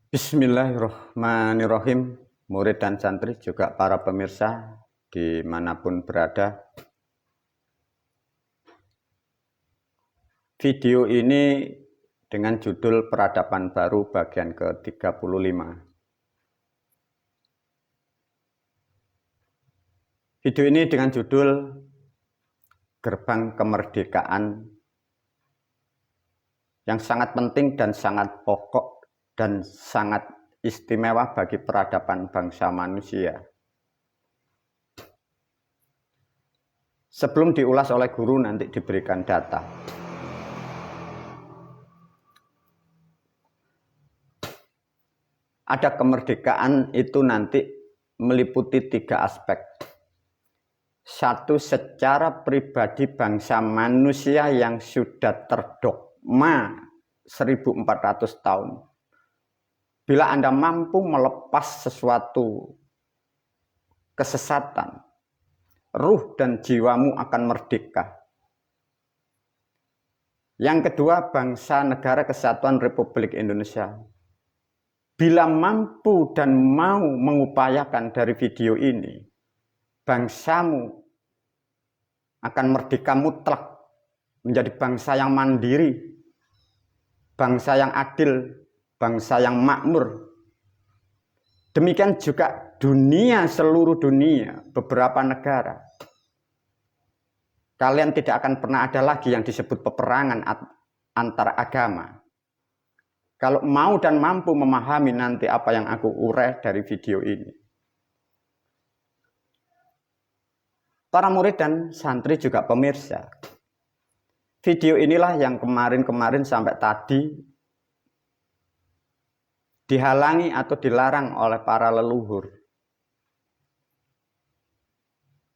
Bismillahirrahmanirrahim, murid dan santri juga para pemirsa dimanapun berada. Video ini dengan judul Peradaban Baru bagian ke-35. Video ini dengan judul Gerbang Kemerdekaan, yang sangat penting dan sangat pokok dan sangat istimewa bagi peradaban bangsa manusia. Sebelum diulas oleh guru nanti diberikan data. Ada kemerdekaan itu nanti meliputi 3 aspek. 1, secara pribadi bangsa manusia yang sudah terdogma 1400 tahun. Bila Anda mampu melepas sesuatu kesesatan, ruh dan jiwamu akan merdeka. Yang kedua, bangsa negara kesatuan Republik Indonesia. Bila mampu dan mau mengupayakan dari video ini, bangsamu akan merdeka mutlak, menjadi bangsa yang mandiri, bangsa yang adil, bangsa yang makmur. Demikian juga dunia, seluruh dunia, beberapa negara. Kalian tidak akan pernah ada lagi yang disebut peperangan antar agama. Kalau mau dan mampu memahami nanti apa yang aku urai dari video ini. Para murid dan santri juga pemirsa. Video inilah yang kemarin sampai tadi dihalangi atau dilarang oleh para leluhur.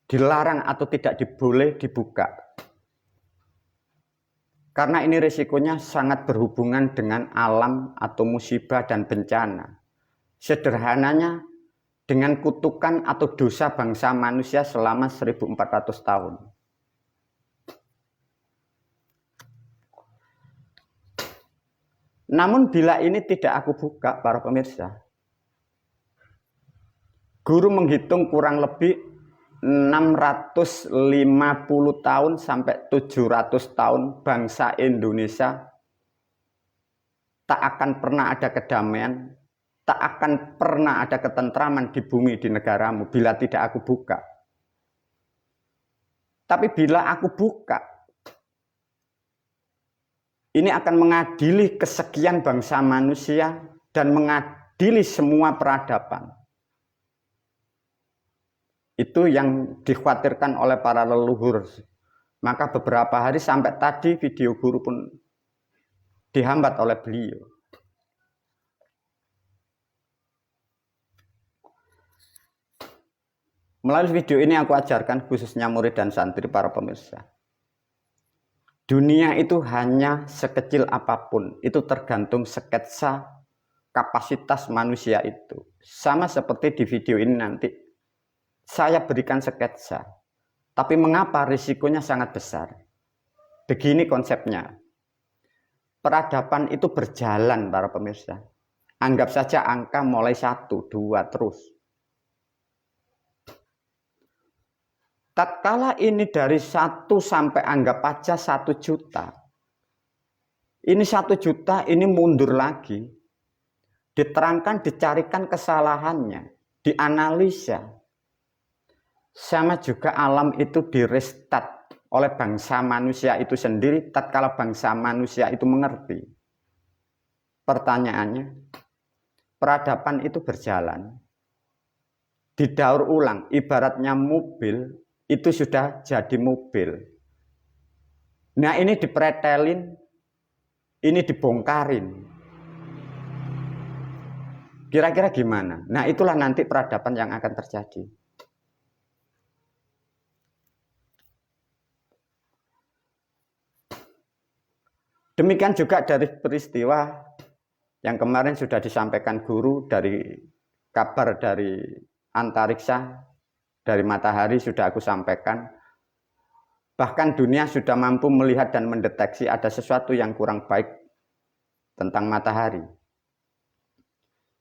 Dilarang atau tidak boleh dibuka. Karena ini risikonya sangat berhubungan dengan alam atau musibah dan bencana. Sederhananya dengan kutukan atau dosa bangsa manusia selama 1400 tahun. Namun bila ini tidak aku buka, para pemirsa, guru menghitung kurang lebih 650 tahun sampai 700 tahun bangsa Indonesia tak akan pernah ada kedamaian, tak akan pernah ada ketentraman di bumi di negaramu bila tidak aku buka. Tapi bila aku buka, ini akan mengadili kesekian bangsa manusia dan mengadili semua peradaban. Itu yang dikhawatirkan oleh para leluhur. Maka beberapa hari sampai tadi video guru pun dihambat oleh beliau. Melalui video ini aku ajarkan khususnya murid dan santri para pemirsa. Dunia itu hanya sekecil apapun, itu tergantung sketsa kapasitas manusia itu. Sama seperti di video ini nanti, saya berikan sketsa. Tapi mengapa risikonya sangat besar? Begini konsepnya. Peradaban itu berjalan para pemirsa. Anggap saja angka mulai 1, 2, terus. Tatkala ini dari 1 sampai anggap aja 1 juta. Ini 1 juta, ini mundur lagi. Diterangkan, dicarikan kesalahannya, dianalisa. Sama juga alam itu direstart oleh bangsa manusia itu sendiri tatkala bangsa manusia itu mengerti. Pertanyaannya, peradaban itu berjalan. Didaur ulang, ibaratnya mobil itu sudah jadi mobil. Nah ini dipretelin, ini dibongkarin. Kira-kira gimana? Nah itulah nanti peradaban yang akan terjadi. Demikian juga dari peristiwa yang kemarin sudah disampaikan guru dari kabar dari antariksa, dari matahari sudah aku sampaikan. Bahkan dunia sudah mampu melihat dan mendeteksi ada sesuatu yang kurang baik tentang matahari.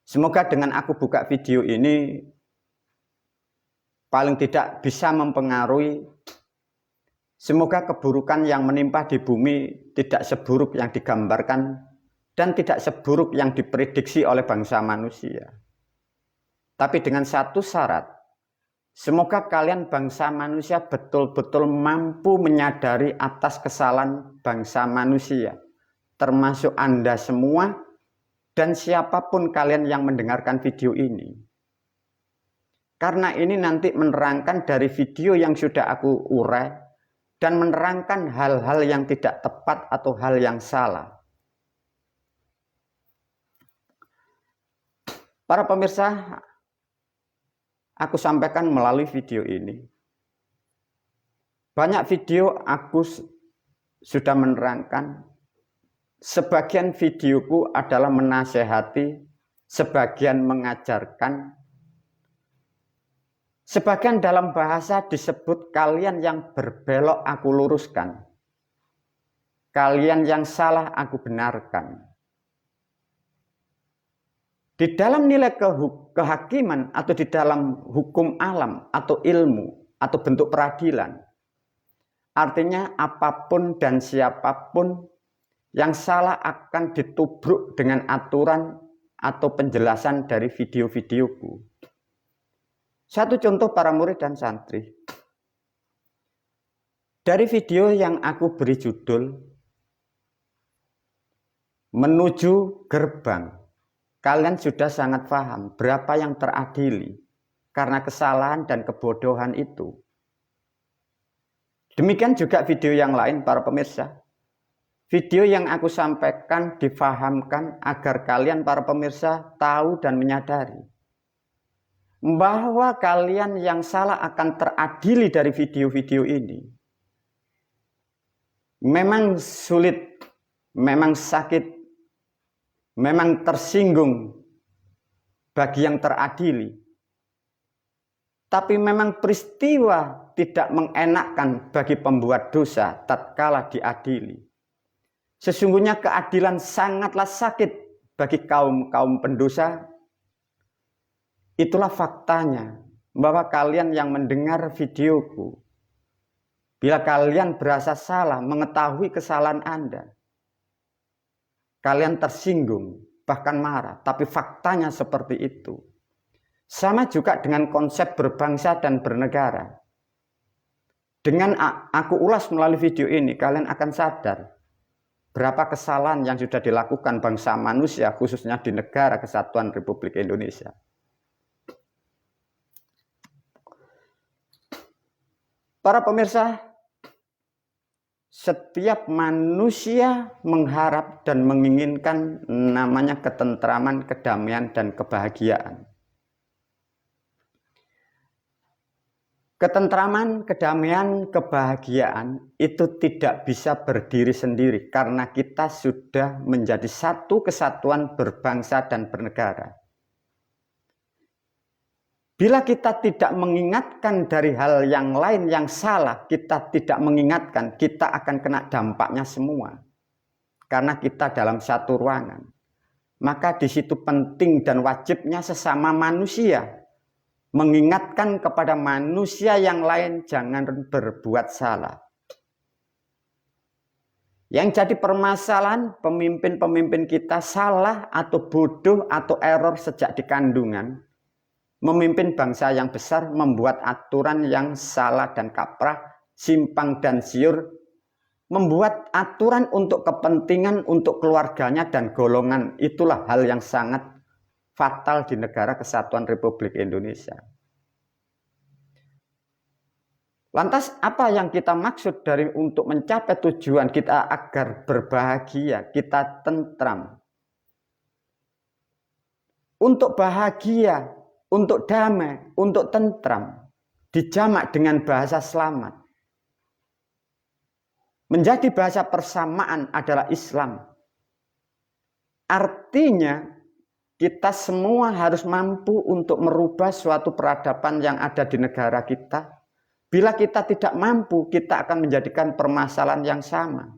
Semoga dengan aku buka video ini paling tidak bisa mempengaruhi. Semoga keburukan yang menimpa di bumi tidak seburuk yang digambarkan dan tidak seburuk yang diprediksi oleh bangsa manusia. Tapi dengan satu syarat, semoga kalian bangsa manusia betul-betul mampu menyadari atas kesalahan bangsa manusia, termasuk Anda semua dan siapapun kalian yang mendengarkan video ini. Karena ini nanti menerangkan dari video yang sudah aku urai dan menerangkan hal-hal yang tidak tepat atau hal yang salah. Para pemirsa, aku sampaikan melalui video ini. Banyak video aku sudah menerangkan. Sebagian videoku adalah menasehati, sebagian mengajarkan. Sebagian dalam bahasa disebut kalian yang berbelok aku luruskan. Kalian yang salah aku benarkan. Di dalam nilai kehakiman atau di dalam hukum alam atau ilmu atau bentuk peradilan. Artinya apapun dan siapapun yang salah akan ditubruk dengan aturan atau penjelasan dari video-videoku. Satu contoh para murid dan santri. Dari video yang aku beri judul Menuju Gerbang, kalian sudah sangat paham berapa yang teradili karena kesalahan dan kebodohan itu. Demikian juga video yang lain para pemirsa. Video yang aku sampaikan difahamkan agar kalian para pemirsa tahu dan menyadari bahwa kalian yang salah akan teradili dari video-video ini. Memang sulit, memang sakit, memang tersinggung bagi yang teradili. Tapi memang peristiwa tidak mengenakkan bagi pembuat dosa tatkala diadili. Sesungguhnya keadilan sangatlah sakit bagi kaum pendosa. Itulah faktanya bahwa kalian yang mendengar videoku, bila kalian berasa salah mengetahui kesalahan Anda, kalian tersinggung bahkan marah, tapi faktanya seperti itu. Sama juga dengan konsep berbangsa dan bernegara. Dengan aku ulas melalui video ini, kalian akan sadar berapa kesalahan yang sudah dilakukan bangsa manusia, khususnya di negara Kesatuan Republik Indonesia. Para pemirsa, setiap manusia mengharap dan menginginkan namanya ketentraman, kedamaian, dan kebahagiaan. Ketentraman, kedamaian, kebahagiaan itu tidak bisa berdiri sendiri karena kita sudah menjadi satu kesatuan berbangsa dan bernegara. Bila kita tidak mengingatkan dari hal yang lain yang salah, kita tidak mengingatkan, kita akan kena dampaknya semua. Karena kita dalam satu ruangan. Maka di situ penting dan wajibnya sesama manusia mengingatkan kepada manusia yang lain jangan berbuat salah. Yang jadi permasalahan pemimpin-pemimpin kita salah atau bodoh atau error sejak di kandungan. Memimpin bangsa yang besar, membuat aturan yang salah dan kaprah, simpang dan siur, membuat aturan untuk kepentingan untuk keluarganya dan golongan. Itulah hal yang sangat fatal di negara Kesatuan Republik Indonesia. Lantas apa yang kita maksud dari untuk mencapai tujuan kita agar berbahagia, kita tentram? Untuk bahagia, untuk damai, untuk tentram, dijamak dengan bahasa selamat. Menjadi bahasa persamaan adalah Islam. Artinya, kita semua harus mampu untuk merubah suatu peradaban yang ada di negara kita. Bila kita tidak mampu, kita akan menjadikan permasalahan yang sama.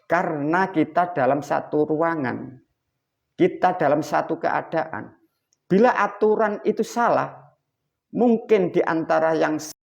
Karena kita dalam satu ruangan. kita dalam satu keadaan. Bila aturan itu salah, mungkin di antara yang